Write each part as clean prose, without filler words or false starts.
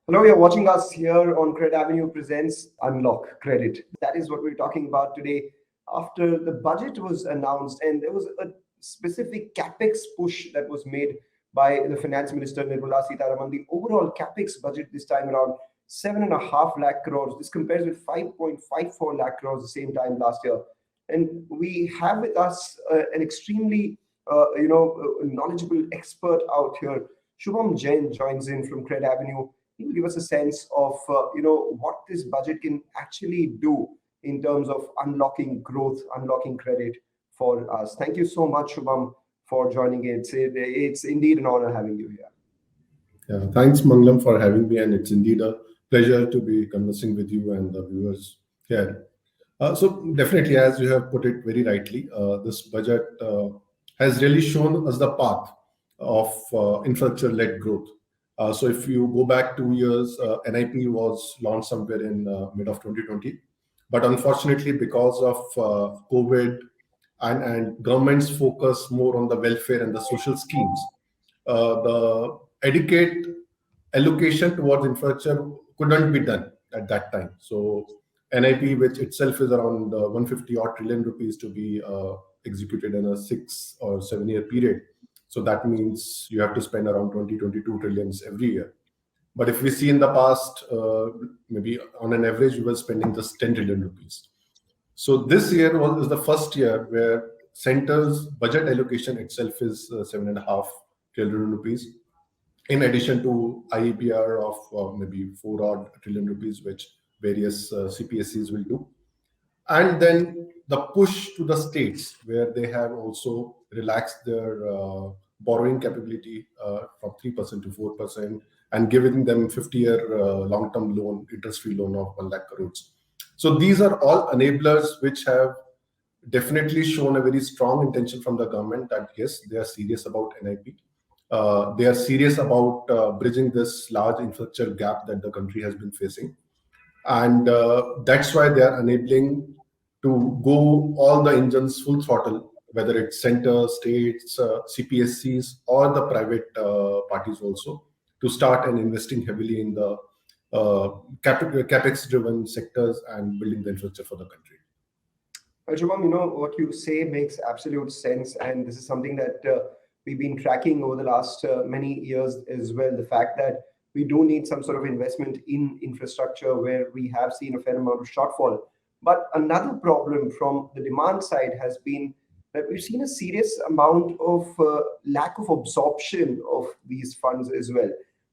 Hello, you're watching us here on CredAvenue presents Unlock Credit. That is what we're talking about today. After the budget was announced, and there was a specific capex push that was made by the Finance Minister Nirmala Sitharaman. The overall capex budget this time around 7.5 lakh crores. This compares with 5.54 lakh crores the same time last year. And we have with us an extremely knowledgeable expert out here. Shubham Jain joins in from CredAvenue. He will give us a sense of what this budget can actually do in terms of unlocking growth, unlocking credit for us. Thank you so much, Shubham, for joining in. It's indeed an honor having you here. Yeah, thanks, Mangalam, for having me, and it's indeed a pleasure to be conversing with you and the viewers here. So definitely, as you have put it very rightly, this budget has really shown us the path of infrastructure-led growth. So if you go back 2 years, NIP was launched somewhere in mid of 2020, but unfortunately, because of COVID and government's focus more on the welfare and the social schemes, the adequate allocation towards infrastructure couldn't be done at that time. So NIP, which itself is around 150 odd trillion rupees to be executed in a 6 or 7 year period. So that means you have to spend around 22 trillions every year. But if we see in the past, maybe on an average, we were spending just 10 trillion rupees. So this year was the first year where center's budget allocation itself is 7.5 trillion rupees, in addition to IEBR of maybe 4 odd trillion rupees, which various CPSCs will do. And then the push to the states, where they have also relaxed their borrowing capability from 3% to 4% and giving them 50-year long-term loan, interest-free loan of 1 lakh crores. So these are all enablers which have definitely shown a very strong intention from the government that yes, they are serious about NIP. They are serious about bridging this large infrastructure gap that the country has been facing. And that's why they are enabling to go all the engines full throttle, whether it's center, states, CPSCs, or the private parties also, to start and investing heavily in the capex-driven sectors and building the infrastructure for the country. Shubham, what you say makes absolute sense, and this is something that we've been tracking over the last many years as well. The fact that we do need some sort of investment in infrastructure where we have seen a fair amount of shortfall. But another problem from the demand side has been that we've seen a serious amount of lack of absorption of these funds as well.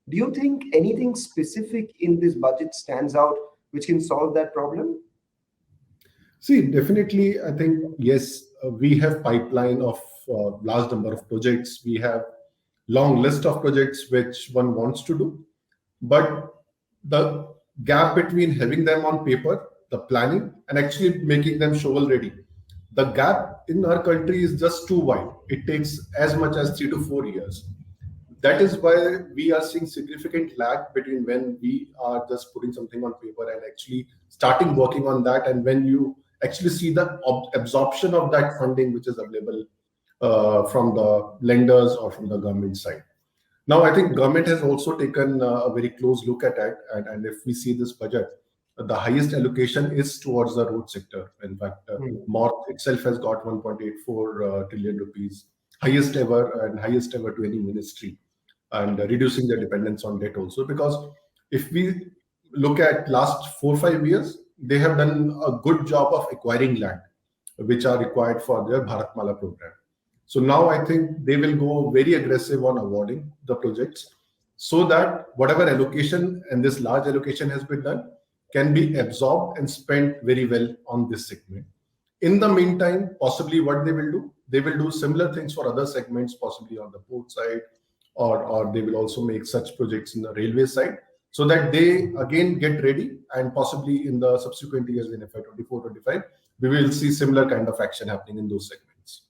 Do you think anything specific in this budget stands out which can solve that problem? See, definitely, I think, yes, we have pipeline of large number of projects. We have long list of projects which one wants to do. But the gap between having them on paper, the planning, and actually making them shovel ready, the gap in our country is just too wide. It takes as much as 3 to 4 years. That is why we are seeing significant lag between when we are just putting something on paper and actually starting working on that, and when you actually see the absorption of that funding which is available from the lenders or from the government side. Now, I think government has also taken a very close look at it, and if we see this budget, the highest allocation is towards the road sector. In fact, MORTH itself has got 1.84 trillion rupees, highest ever to any ministry, and reducing the dependence on debt also. Because if we look at last 4-5 years, they have done a good job of acquiring land, which are required for their Bharatmala program. So now I think they will go very aggressive on awarding the projects so that whatever allocation and this large allocation has been done can be absorbed and spent very well on this segment. In the meantime, possibly what they will do similar things for other segments, possibly on the port side, or they will also make such projects in the railway side, so that they again get ready, and possibly in the subsequent years in FY 24-25, we will see similar kind of action happening in those segments.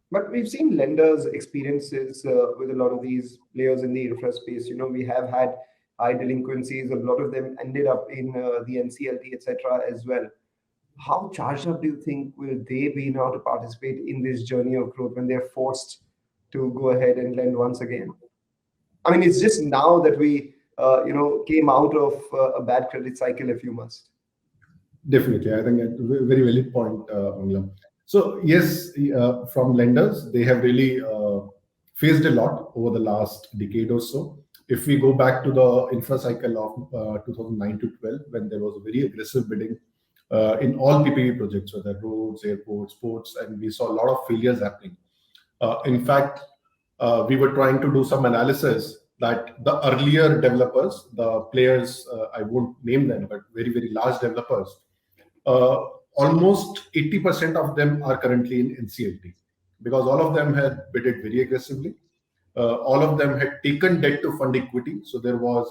But we've seen lenders' experiences with a lot of these players in the infra space. We have had high delinquencies. A lot of them ended up in the NCLT, etc. as well. How charged up do you think will they be now to participate in this journey of growth when they're forced to go ahead and lend once again? I mean, it's just now that we came out of a bad credit cycle, if you must. Definitely, I think a very valid point, Mangalam. So yes, from lenders, they have really faced a lot over the last decade or so. If we go back to the infra cycle of 2009 to 12, when there was a very aggressive bidding in all PPP projects, whether roads, airports, ports, and we saw a lot of failures happening. In fact, we were trying to do some analysis that the earlier developers, the players, I won't name them, but very, very large developers, uh, almost 80% of them are currently in NCLT because all of them had bidded very aggressively. All of them had taken debt to fund equity. So there was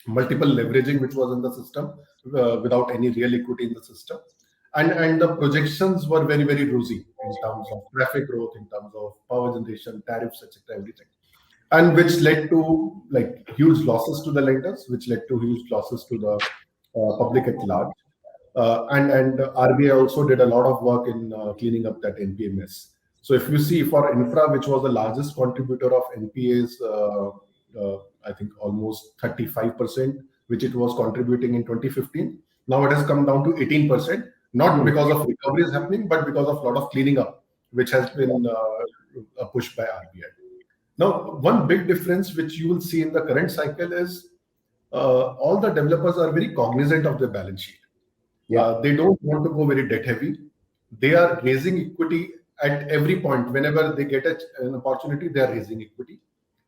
multiple leveraging which was in the system without any real equity in the system. And the projections were very, very rosy in terms of traffic growth, in terms of power generation, tariffs, etc., everything. And which led to like huge losses to the lenders, which led to huge losses to the public at large. And RBI also did a lot of work in cleaning up that NPMS. So if you see for infra, which was the largest contributor of NPAs, I think almost 35%, which it was contributing in 2015. Now it has come down to 18%, not because of recoveries happening, but because of a lot of cleaning up, which has been pushed by RBI. Now, one big difference which you will see in the current cycle is all the developers are very cognizant of their balance sheet. They don't want to go very debt heavy. They are raising equity at every point. Whenever they get an opportunity, they are raising equity.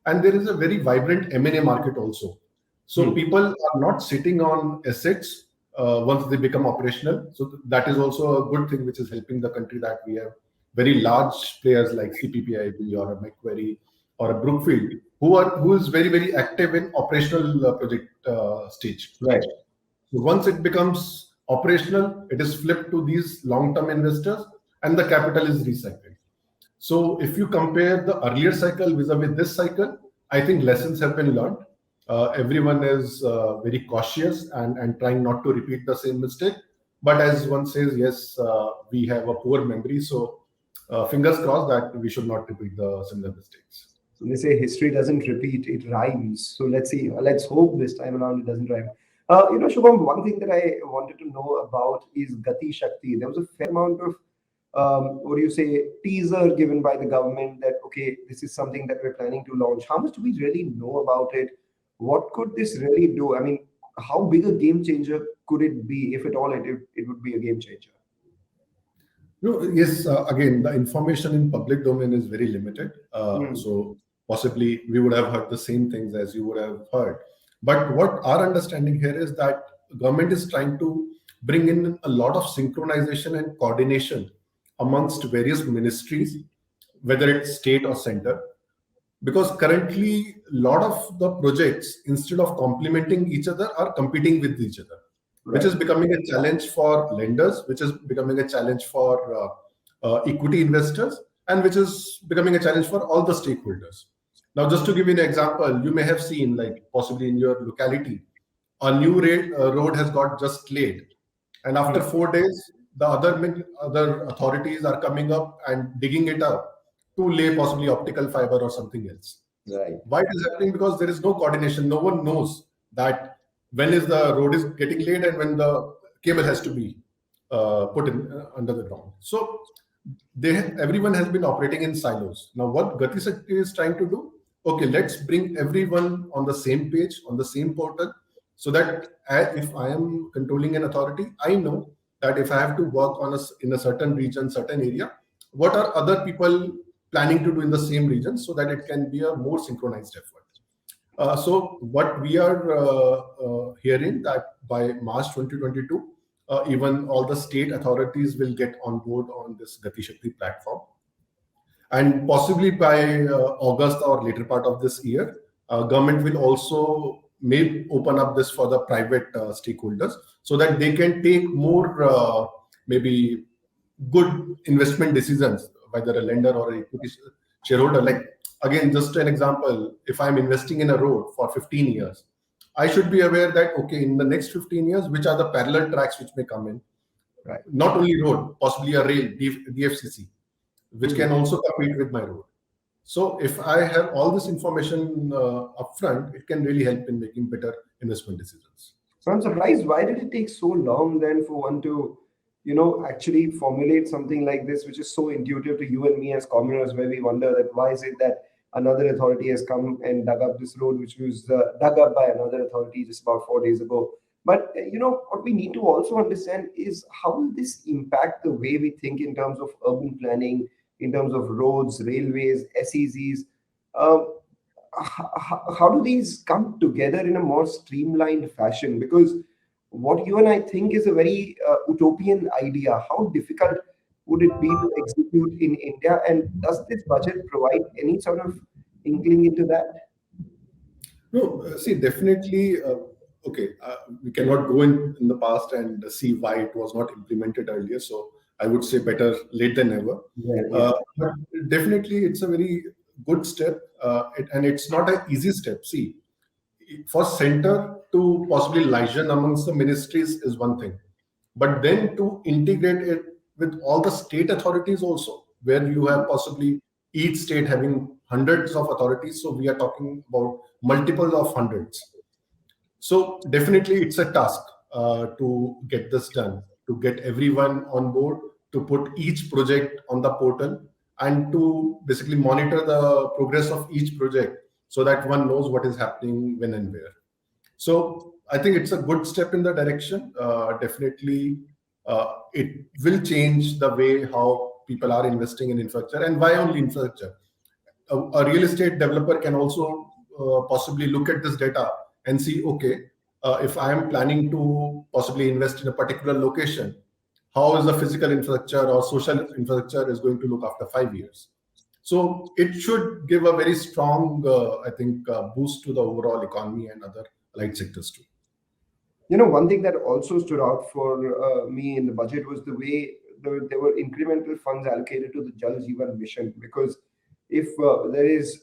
And there is a very vibrant M&A market also. So people are not sitting on assets once they become operational. So that is also a good thing which is helping the country, that we have very large players like CPPIB or a Macquarie or a Brookfield who is very, very active in operational project stage. Right. So once it becomes operational, it is flipped to these long-term investors and the capital is recycled. So if you compare the earlier cycle vis-a-vis this cycle, I think lessons have been learned. Everyone is very cautious and trying not to repeat the same mistake. But as one says, yes, we have a poor memory. So fingers crossed that we should not repeat the similar mistakes. So they say history doesn't repeat, it rhymes. So let's see. Let's hope this time around it doesn't rhyme. Shubham, one thing that I wanted to know about is Gati Shakti. There was a fair amount of teaser given by the government that, okay, this is something that we're planning to launch. How much do we really know about it? What could this really do? I mean, how big a game changer could it be, if at all it would be a game changer? Yes, again, the information in public domain is very limited. So possibly we would have heard the same things as you would have heard. But what our understanding here is that government is trying to bring in a lot of synchronization and coordination amongst various ministries, whether it's state or center. Because currently, a lot of the projects, instead of complementing each other, are competing with each other, which is becoming a challenge for lenders, which is becoming a challenge for equity investors, and which is becoming a challenge for all the stakeholders. Now, just to give you an example, you may have seen, like possibly in your locality, a new road has got just laid, and after 4 days, the other authorities are coming up and digging it up to lay possibly optical fiber or something else. Right. Why it is happening? Because there is no coordination. No one knows that when is the road is getting laid and when the cable has to be put in under the ground. So everyone has been operating in silos. Now, what Gati Shakti is trying to do? Okay, let's bring everyone on the same page, on the same portal, so that if I am controlling an authority, I know that if I have to work on in a certain region, certain area, what are other people planning to do in the same region, so that it can be a more synchronized effort. So what we are hearing that by March 2022, even all the state authorities will get on board on this Gati Shakti platform. And possibly by August or later part of this year, government will also may open up this for the private stakeholders, so that they can take more maybe good investment decisions, whether a lender or a equity shareholder. Like, again, just an example, if I'm investing in a road for 15 years, I should be aware that, okay, in the next 15 years, which are the parallel tracks which may come in, right? Not only road, possibly a rail, DFCC, which can also compete with my road. So if I have all this information upfront, it can really help in making better investment decisions. So I'm surprised. Why did it take so long then for one to, actually formulate something like this, which is so intuitive to you and me as commoners, where we wonder that why is it that another authority has come and dug up this road, which was dug up by another authority just about 4 days ago. But what we need to also understand is how will this impact the way we think in terms of urban planning, in terms of roads, railways, SEZs. How do these come together in a more streamlined fashion? Because what you and I think is a very utopian idea. How difficult would it be to execute in India? And does this budget provide any sort of inkling into that? No, see, definitely. Okay, we cannot go in the past and see why it was not implemented earlier. So I would say better late than never. Yeah, yeah. But definitely, it's a very good step, and it's not an easy step. See, for center to possibly liaison amongst the ministries is one thing, but then to integrate it with all the state authorities also, where you have possibly each state having hundreds of authorities, so we are talking about multiple of hundreds. So definitely it's a task to get this done, to get everyone on board, to put each project on the portal, and to basically monitor the progress of each project so that one knows what is happening when and where. So I think it's a good step in the direction. Definitely, it will change the way how people are investing in infrastructure. And why only infrastructure? A real estate developer can also possibly look at this data and see, okay, if I am planning to possibly invest in a particular location, how is the physical infrastructure or social infrastructure is going to look after 5 years? So it should give a very strong, I think, boost to the overall economy and other allied sectors too. One thing that also stood out for me in the budget was the way there were incremental funds allocated to the Jal Jeevan mission. Because if there is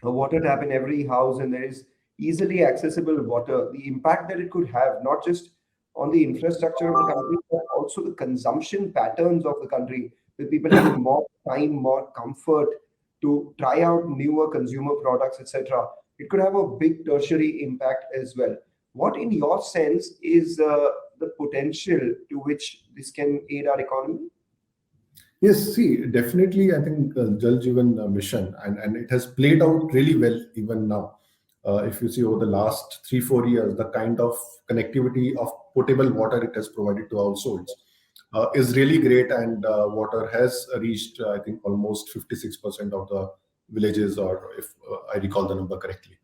a water tap in every house and there is easily accessible water, the impact that it could have, not just on the infrastructure of the country, but also the consumption patterns of the country, with people having more time, more comfort to try out newer consumer products, etc. It could have a big tertiary impact as well. What, in your sense, is the potential to which this can aid our economy? Yes, see, definitely, I think Jal Jeevan mission, and it has played out really well even now. If you see over the last 3 4 years, the kind of connectivity of potable water it has provided to households is really great, and water has reached, I think, almost 56% of the villages, or if I recall the number correctly.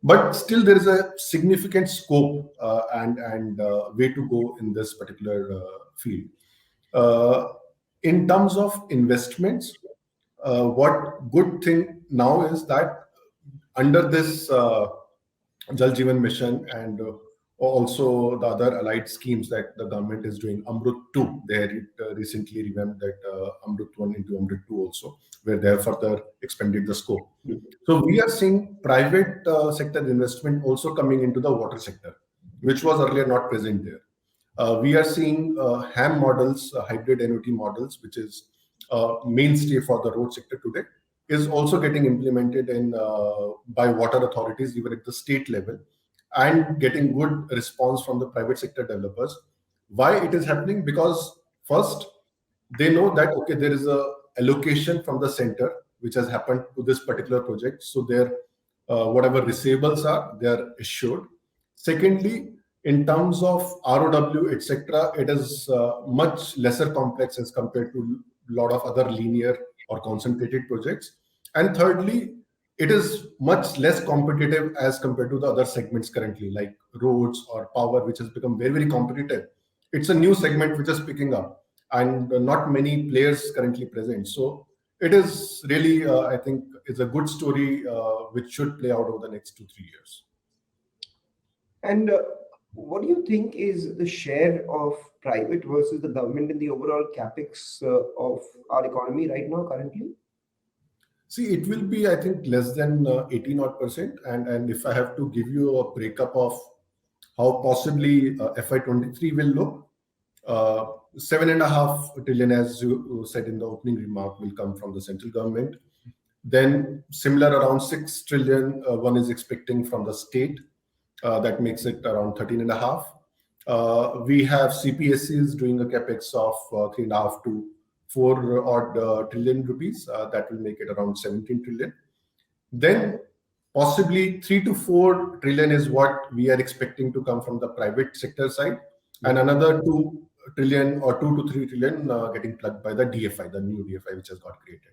But still, there is a significant scope and way to go in this particular field. Uh, in terms of investments, what good thing now is that under this Jal Jeevan mission and also the other allied schemes that the government is doing, Amrut 2, they had recently revamped that Amrut 1 into Amrut 2 also, where they have further expanded the scope. So we are seeing private sector investment also coming into the water sector, which was earlier not present there. We are seeing HAM models, hybrid annuity models, which is mainstay for the road sector today, is also getting implemented in by water authorities even at the state level, and getting good response from the private sector developers. Why it is happening? Because first, they know that okay, there is a allocation from the center which has happened to this particular project, so their whatever receivables are, they are assured. Secondly, in terms of ROW, etc., it is much lesser complex as compared to a lot of other linear or concentrated projects. And thirdly, it is much less competitive as compared to the other segments currently, like roads or power, which has become very, very competitive. It's a new segment which is picking up, and not many players currently present. So it is really, I think, it's a good story which should play out over the next 2 3 years. And what do you think is the share of private versus the government in the overall capex of our economy right now, currently? See, it will be, I think, less than 18 odd percent. And if I have to give you a breakup of how possibly FY23 will look, 7.5 trillion, as you said in the opening remark, will come from the central government. Then similar around 6 trillion, one is expecting from the state. That makes it around 13 and a half. We have CPSEs doing a capex of 3.5 to 4 odd trillion rupees. That will make it around 17 trillion. Then possibly 3 to 4 trillion is what we are expecting to come from the private sector side, and another 2 trillion or 2 to 3 trillion getting plugged by the DFI, the new DFI which has got created.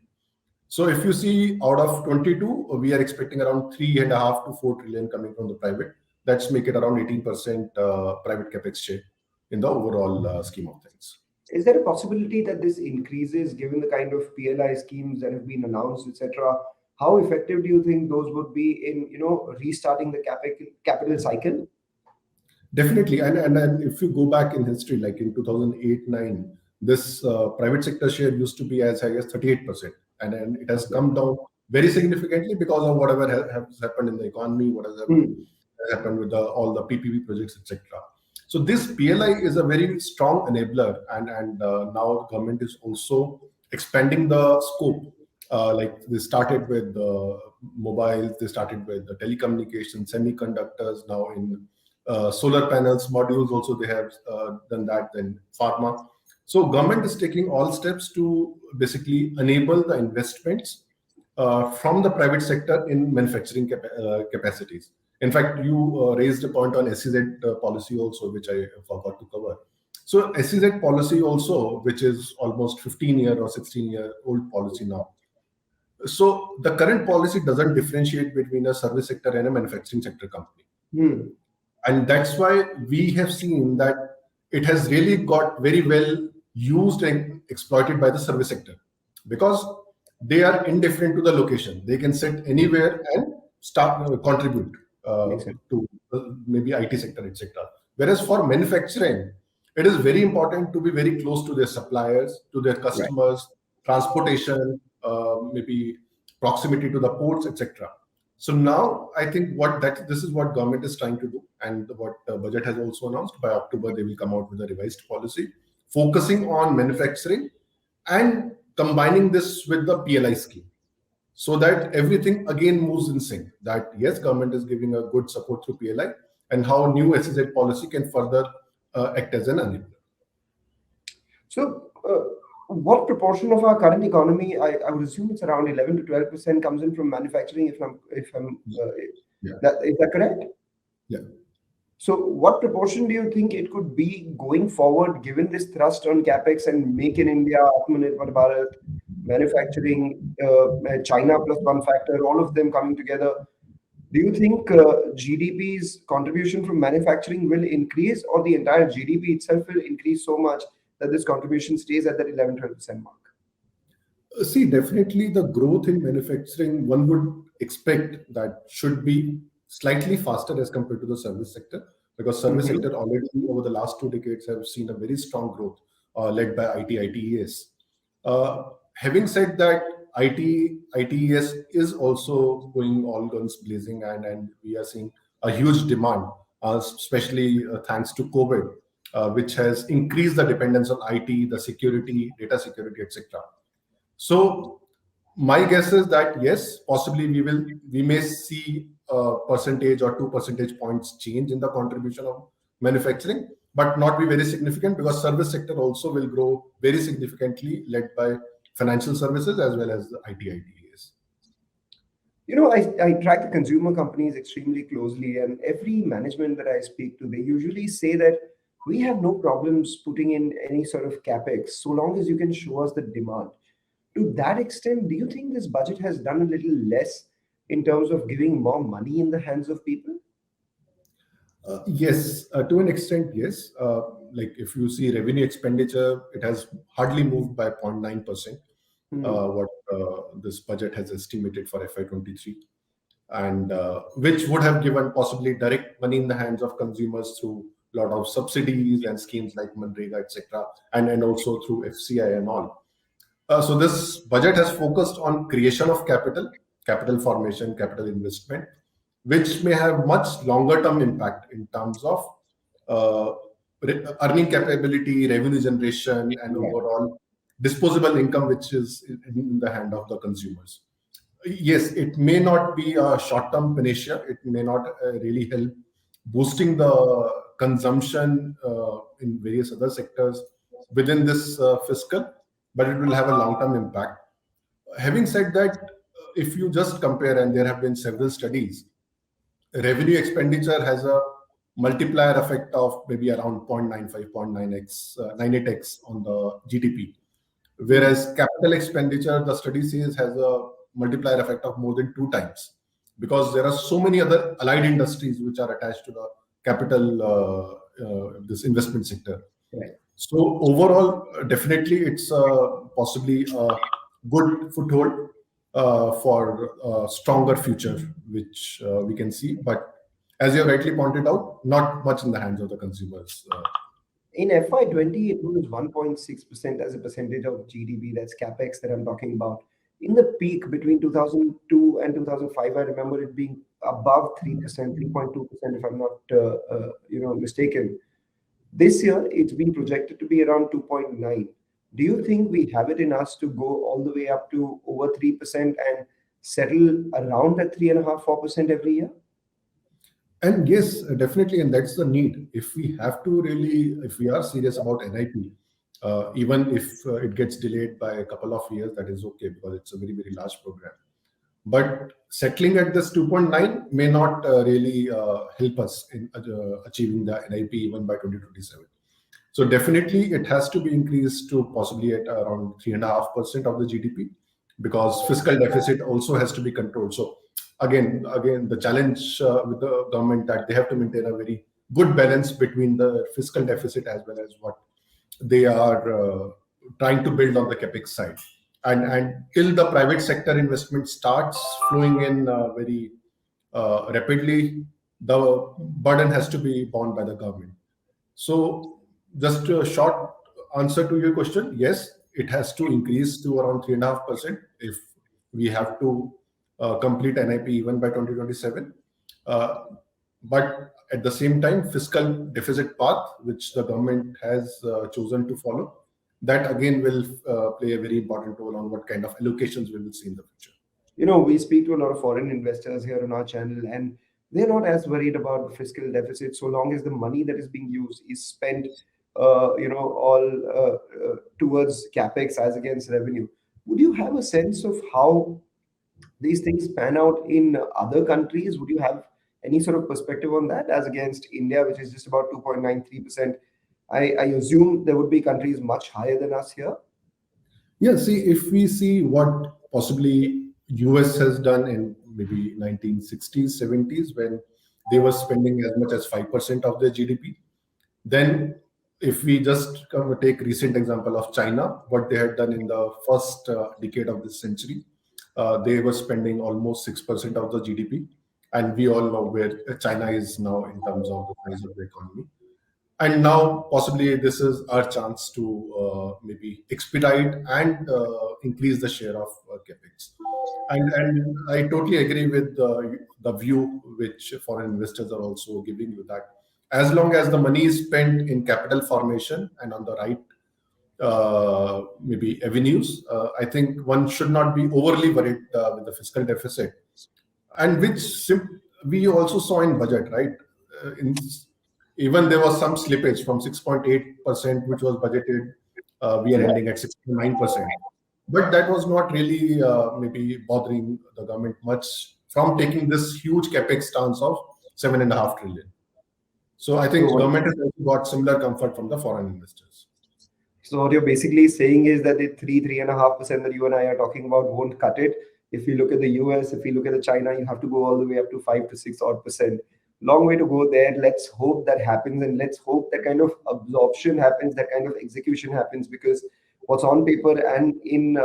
So if you see out of 22, we are expecting around 3.5 to 4 trillion coming from the private. That's make it around 18% private capex share in the overall scheme of things. Is there a possibility that this increases given the kind of PLI schemes that have been announced, etc.? How effective do you think those would be in restarting the capital cycle? Definitely, and if you go back in history, like in 2008-9, this private sector share used to be as high as 38%, and it has come down very significantly because of whatever has happened in the economy, what has happened with all the PPP projects, etc. So this PLI is a very strong enabler, and now government is also expanding the scope. Like they started with the mobiles, they started with the telecommunications, semiconductors, now in solar panels, modules also they have done that, then pharma. So government is taking all steps to basically enable the investments from the private sector in manufacturing capacities. In fact, you raised a point on SEZ policy also, which I forgot to cover. So SEZ policy also, which is almost 15-year or 16-year-old policy now. So the current policy doesn't differentiate between a service sector and a manufacturing sector company. And that's why we have seen that it has really got very well used and exploited by the service sector, because they are indifferent to the location. They can sit anywhere and start contribute to maybe IT sector, etc. Whereas for manufacturing, it is very important to be very close to their suppliers, to their customers, transportation, maybe proximity to the ports, etc. So now I think this is what government is trying to do, and what budget has also announced. By October, they will come out with a revised policy focusing on manufacturing and combining this with the PLI scheme, so that everything again moves in sync. That yes, government is giving a good support through PLI, and how new SEZ policy can further act as an enabler. So, what proportion of our current economy, I would assume it's around 11 to 12% comes in from manufacturing, is that correct? Yeah. So what proportion do you think it could be going forward, given this thrust on capex and Make in India, Atmanirbhar Bharat, manufacturing, China plus one factor, all of them coming together? Do you think GDP's contribution from manufacturing will increase, or the entire GDP itself will increase so much that this contribution stays at that 11-12% mark? See, definitely the growth in manufacturing, one would expect that should be slightly faster as compared to the service sector, because service sector already over the last 2 decades have seen a very strong growth led by ITES. Having said that, ITES is also going all guns blazing, and we are seeing a huge demand, especially thanks to COVID, which has increased the dependence on IT, the security, data security, etc. So my guess is that yes, possibly we may see a percentage or 2 percentage points change in the contribution of manufacturing, but not be very significant, because service sector also will grow very significantly, led by financial services as well as the ITES. I track the consumer companies extremely closely, and every management that I speak to, they usually say that we have no problems putting in any sort of capex so long as you can show us the demand. To that extent, do you think this budget has done a little less in terms of giving more money in the hands of people? Yes, to an extent, yes. Like if you see revenue expenditure, it has hardly moved by 0.9%, what this budget has estimated for FY23, and which would have given possibly direct money in the hands of consumers through a lot of subsidies and schemes like Manrega, etc., and also through FCI and all. So this budget has focused on creation of capital formation, capital investment, which may have much longer term impact in terms of earning capability, revenue generation, and overall disposable income, which is in the hand of the consumers. Yes, it may not be a short-term panacea. It may not really help boosting the consumption in various other sectors within this fiscal, but it will have a long-term impact. Having said that, if you just compare, and there have been several studies, revenue expenditure has a multiplier effect of maybe around 0.95, 0.9x, 98x on the GDP. Whereas capital expenditure, the study says, has a multiplier effect of more than 2 times, because there are so many other allied industries which are attached to the capital, this investment sector. Right. So overall, definitely it's possibly a good foothold for a stronger future, which we can see. But as you rightly pointed out, not much in the hands of the consumers. In FY20, it was 1.6% as a percentage of GDP. That's capex that I'm talking about. In the peak between 2002 and 2005, I remember it being above 3%, 3.2%, if I'm not mistaken. This year, it's been projected to be around 2.9. Do you think we have it in us to go all the way up to over 3% and settle around at 3.5%, 4% every year? And yes, definitely, and that's the need. If we have to really, if we are serious about NIP, even if it gets delayed by a couple of years, that is okay, because it's a very, very large program. But settling at this 2.9 may not really help us in achieving the NIP even by 2027. So definitely it has to be increased to possibly at around 3.5% of the GDP, because fiscal deficit also has to be controlled. So again, the challenge with the government, that they have to maintain a very good balance between the fiscal deficit as well as what they are trying to build on the capex side. And till the private sector investment starts flowing in very rapidly, the burden has to be borne by the government. So just a short answer to your question, yes, it has to increase to around 3.5% if we have to complete NIP even by 2027. But at the same time, fiscal deficit path, which the government has chosen to follow, that again will play a very important role on what kind of allocations we will see in the future. We speak to a lot of foreign investors here on our channel, and they're not as worried about the fiscal deficit so long as the money that is being used is spent, all towards capex as against revenue. Would you have a sense of how these things pan out in other countries? Would you have any sort of perspective on that as against India, which is just about 2.93%? I assume there would be countries much higher than us here. Yeah, see, if we see what possibly US has done in maybe 1960s, 70s, when they were spending as much as 5% of their GDP, then if we just take recent example of China, what they had done in the first decade of this century, they were spending almost 6% of the GDP. And we all know where China is now in terms of the size of the economy. And now possibly this is our chance to maybe expedite and increase the share of capex. And I totally agree with the view which foreign investors are also giving you, that as long as the money is spent in capital formation and on the right maybe avenues, I think one should not be overly worried with the fiscal deficit, and which we also saw in budget, right? Even there was some slippage from 6.8%, which was budgeted. We are ending at 6.9%. But that was not really maybe bothering the government much from taking this huge capex stance of 7.5 trillion. So I think government has also got similar comfort from the foreign investors. So what you're basically saying is that the 3.5% that you and I are talking about won't cut it. If you look at the US, if you look at the China, you have to go all the way up to 5 to 6 odd percent. Long way to go there. Let's hope that happens, and let's hope that kind of absorption happens, that kind of execution happens, because what's on paper and in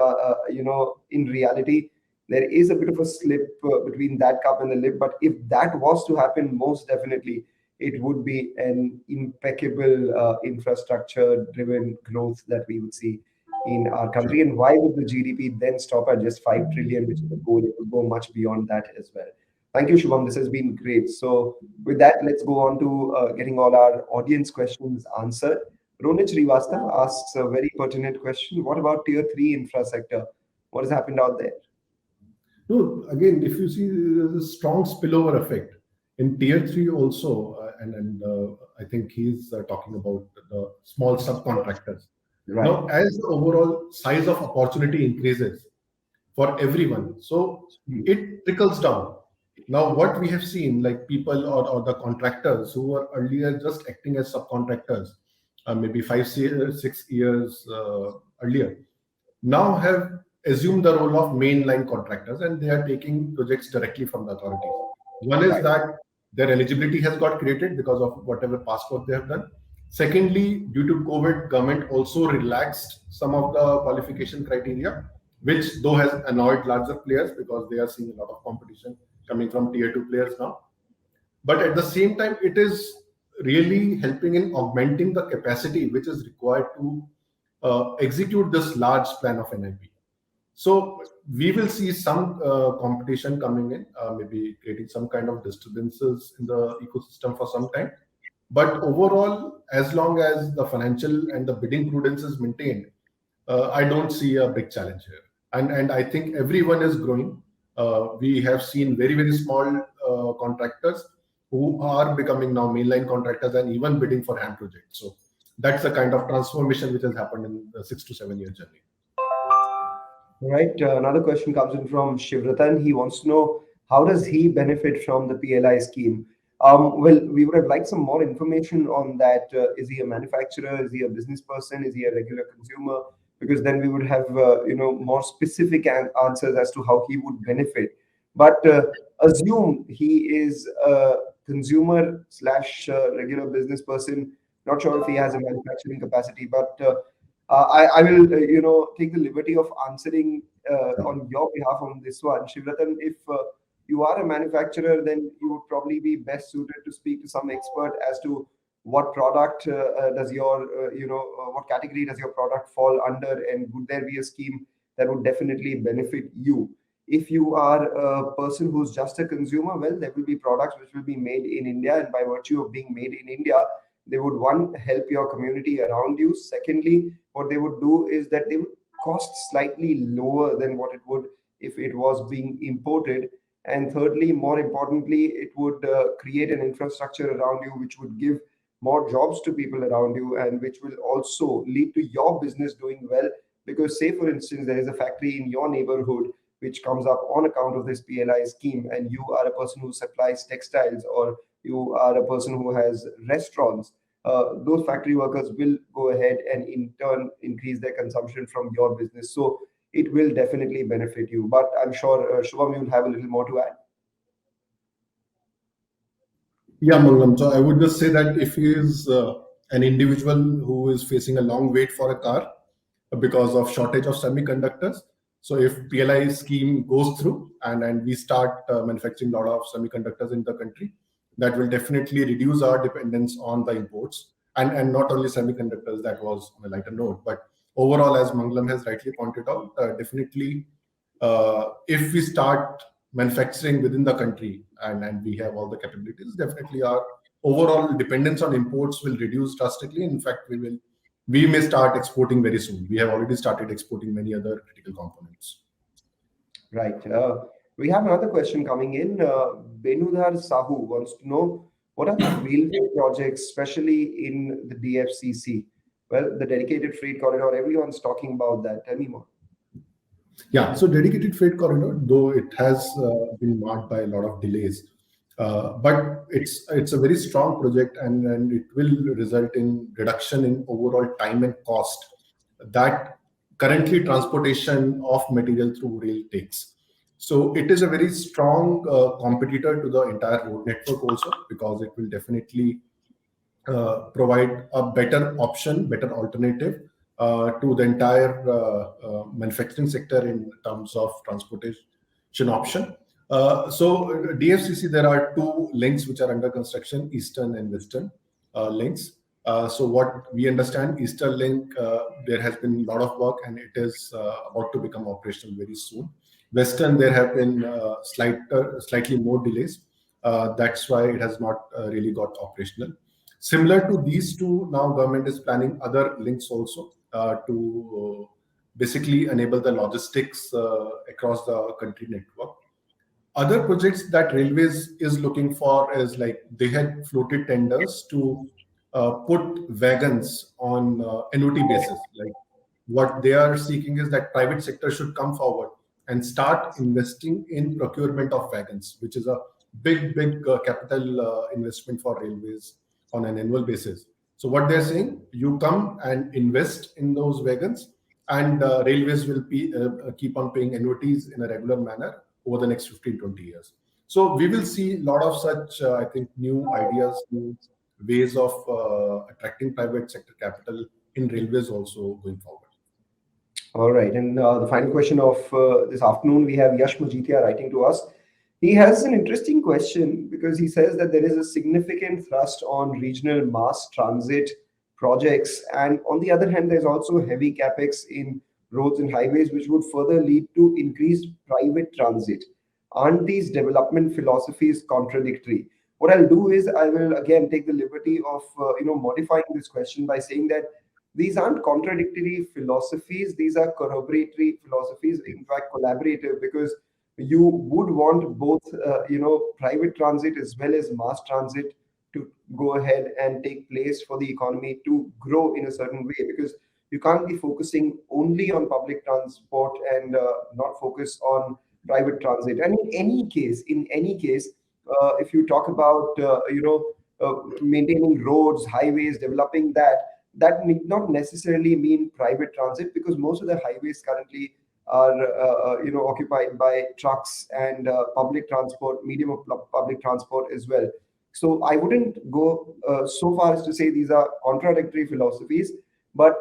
in reality, there is a bit of a slip between that cup and the lip. But if that was to happen, most definitely it would be an impeccable infrastructure-driven growth that we would see in our country. And why would the GDP then stop at just 5 trillion, which is the goal? It would go much beyond that as well. Thank you, Shubham. This has been great. So with that, let's go on to getting all our audience questions answered. Ronit Srivastav asks a very pertinent question. What about tier 3 infra sector? What has happened out there? No, again, if you see, there's a strong spillover effect in tier three also, and I think he's talking about the small subcontractors. Right. Now, as the overall size of opportunity increases for everyone, so it trickles down. Now, what we have seen, like people or the contractors who were earlier just acting as subcontractors, maybe 6 years earlier, now have assumed the role of mainline contractors, and they are taking projects directly from the authorities. One is Right. that their eligibility has got created because of whatever past work they have done. Secondly, due to COVID, government also relaxed some of the qualification criteria, which though has annoyed larger players because they are seeing a lot of competition coming from tier two players now. But at the same time, it is really helping in augmenting the capacity which is required to execute this large plan of NIP. So we will see some competition coming in, maybe creating some kind of disturbances in the ecosystem for some time. But overall, as long as the financial and the bidding prudence is maintained, I don't see a big challenge here. And I think everyone is growing. We have seen very small contractors who are becoming now mainline contractors and even bidding for HAM projects. So that's the kind of transformation which has happened in the 6 to 7 year journey. All right. Another question comes in from Shivratan. He wants to know, how does he benefit from the PLI scheme? Well, we would have liked some more information on that. Is he a manufacturer? Is he a business person? Is he a regular consumer? Because then we would have more specific answers as to how he would benefit. But assume he is a consumer slash regular business person. Not sure if he has a manufacturing capacity, but I will, take the liberty of answering on your behalf on this one. Shivratan, if you are a manufacturer, then you would probably be best suited to speak to some expert as to what product does your, what category does your product fall under, and would there be a scheme that would definitely benefit you? If you are a person who's just a consumer, well, there will be products which will be made in India, and by virtue of being made in India, they would, one, help your community around you. Secondly, what they would do is that they would cost slightly lower than what it would if it was being imported. And thirdly, more importantly, it would create an infrastructure around you which would give more jobs to people around you, and which will also lead to your business doing well. Because say, for instance, there is a factory in your neighborhood which comes up on account of this PLI scheme, and you are a person who supplies textiles, or you are a person who has restaurants, those factory workers will go ahead and in turn increase their consumption from your business. So it will definitely benefit you. But I'm sure, Shubham, you'll have a little more to add. Yeah, Mangalam. So I would just say that if he is an individual who is facing a long wait for a car because of shortage of semiconductors, so if PLI scheme goes through and we start manufacturing a lot of semiconductors in the country, that will definitely reduce our dependence on the imports. And not only semiconductors, that was on a lighter note, but overall, as Mangalam has rightly pointed out, definitely if we start manufacturing within the country and we have all the capabilities, definitely our overall dependence on imports will reduce drastically. In fact, we may start exporting very soon. We have already started exporting many other critical components. Right. We have another question coming in. Benudhar Sahu wants to know, what are the railway projects, especially in the DFCC? Well, the dedicated freight corridor, everyone's talking about that. Tell me more. Yeah, so dedicated freight corridor, though it has been marked by a lot of delays, but it's a very strong project, and it will result in reduction in overall time and cost that currently transportation of material through rail takes. So it is a very strong competitor to the entire road network also, because it will definitely provide a better option, better alternative to the entire manufacturing sector in terms of transportation option. So DFCC, there are two links which are under construction, Eastern and Western links. So what we understand, Eastern link, there has been a lot of work and it is about to become operational very soon. Western, there have been slightly more delays. That's why it has not really got operational. Similar to these two, now government is planning other links also to basically enable the logistics across the country network. Other projects that railways is looking for is like they had floated tenders to put wagons on annuity basis. Like what they are seeking is that private sector should come forward and start investing in procurement of wagons, which is a big capital investment for railways on an annual basis. So what they're saying, you come and invest in those wagons, and railways will keep on paying annuities in a regular manner over the next 15-20 years. So we will see a lot of such, I think, new ideas, new ways of attracting private sector capital in railways also going forward. All right. And the final question of this afternoon, we have Yash Majithia writing to us. He has an interesting question because he says that there is a significant thrust on regional mass transit projects. And on the other hand, there's also heavy capex in roads and highways, which would further lead to increased private transit. Aren't these development philosophies contradictory? What I'll do is I will again take the liberty of modifying this question by saying that these aren't contradictory philosophies, these are corroboratory philosophies, in fact collaborative, because you would want both private transit as well as mass transit to go ahead and take place for the economy to grow in a certain way, because you can't be focusing only on public transport and not focus on private transit. And in any case, if you talk about maintaining roads, highways, developing that need not necessarily mean private transit, because most of the highways currently are occupied by trucks and public transport, medium of public transport as well. So I wouldn't go so far as to say these are contradictory philosophies, but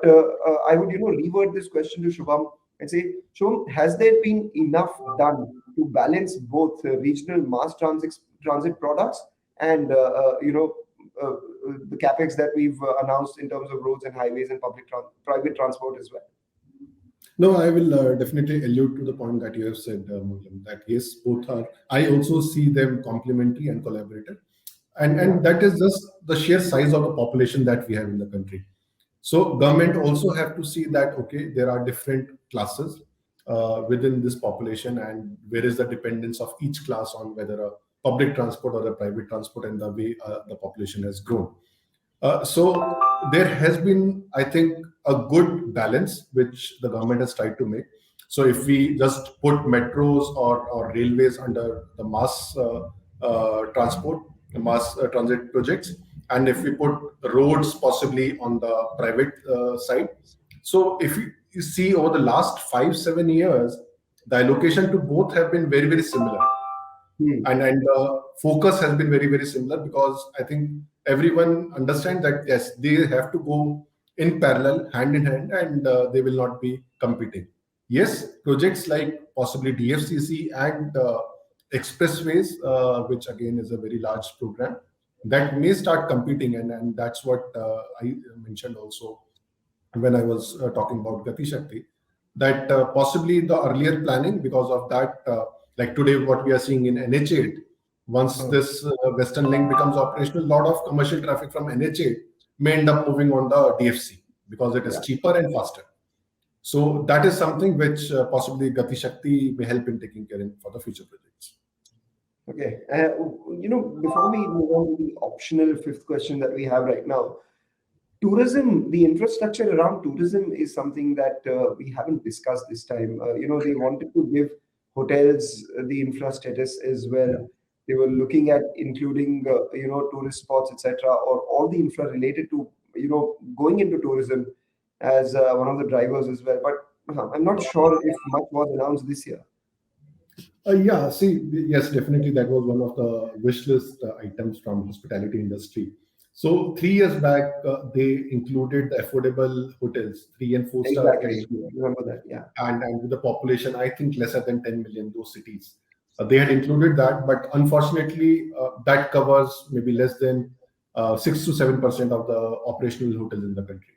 I would revert this question to Shubham and say, Shubham, has there been enough done to balance both regional mass transit products and uh, the capex that we've announced in terms of roads and highways and private transport as well? No, I will definitely allude to the point that you have said, Mangalam, that yes, both are. I also see them complementary and collaborative, and that is just the sheer size of the population that we have in the country. So government also have to see that okay, there are different classes within this population, and where is the dependence of each class on whether a public transport or a private transport, and the way the population has grown. So there has been, I think, a good balance which the government has tried to make. So if we just put metros or railways under the mass transport, mass transit projects, and if we put roads possibly on the private side. So if you see over the last 5-7 years, the allocation to both have been very similar, Hmm. and the focus has been very similar, because I think everyone understands that yes, they have to go in parallel, hand in hand, and they will not be competing. Yes, projects like possibly DFCC and expressways, which again is a very large program, that may start competing, and that's what I mentioned also when I was talking about Gati Shakti, that possibly the earlier planning, because of that, like today, what we are seeing in NH8, once Hmm. this Western Link becomes operational, a lot of commercial traffic from NH8 may end up moving on the DFC because it is Yeah. cheaper and faster. So that is something which possibly Gati Shakti may help in taking care in for the future projects. Okay. Before we move on to the optional fifth question that we have right now, tourism, the infrastructure around tourism is something that we haven't discussed this time. They wanted to give hotels the infra status as well. Yeah. They were looking at including, tourist spots, etc., or all the infra related to, going into tourism as one of the drivers as well. But I'm not sure if much was announced this year. Yeah, see, yes, definitely that was one of the wish list items from hospitality industry. So 3 years back, they included the affordable hotels, 3 and 4 star Exactly. category, Remember that. Yeah. and with the population, I think lesser than 10 million, those cities. They had included that, but unfortunately, that covers maybe less than 6 to 7% of the operational hotels in the country.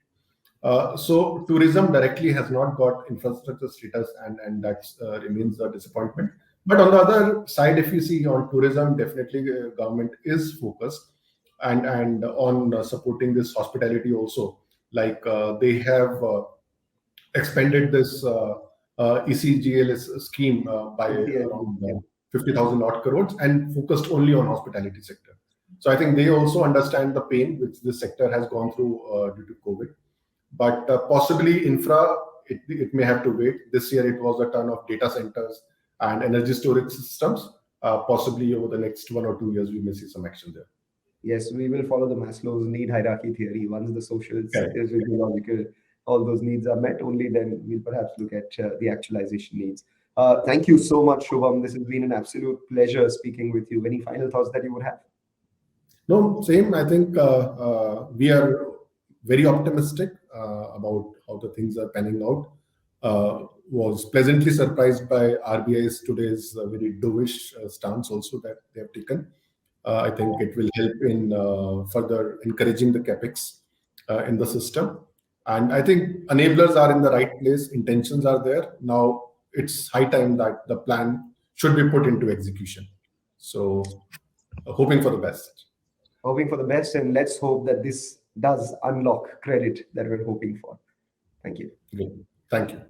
So tourism directly has not got infrastructure status, and that remains a disappointment. But on the other side, if you see on tourism, definitely government is focused and on supporting this hospitality also. Like they have expanded this ECGLS scheme by ECL. around Yeah. 50,000 odd crores and focused only on hospitality sector. So I think they also understand the pain which this sector has gone through due to COVID. But possibly infra, it may have to wait. This year it was a ton of data centers and energy storage systems. Possibly over the next 1 or 2 years, we may see some action there. Yes, we will follow the Maslow's need hierarchy theory. Once the social, Correct. physiological, all those needs are met, only then we'll perhaps look at the actualization needs. Thank you so much, Shubham. This has been an absolute pleasure speaking with you. Any final thoughts that you would have? No, same. I think we are very optimistic about how the things are panning out. Was pleasantly surprised by RBI's today's very dovish stance also that they have taken. I think it will help in further encouraging the capex in the system. And I think enablers are in the right place, intentions are there. Now it's high time that the plan should be put into execution. So hoping for the best. Hoping for the best, and let's hope that this does unlock credit that we're hoping for. Thank you. Good. Thank you.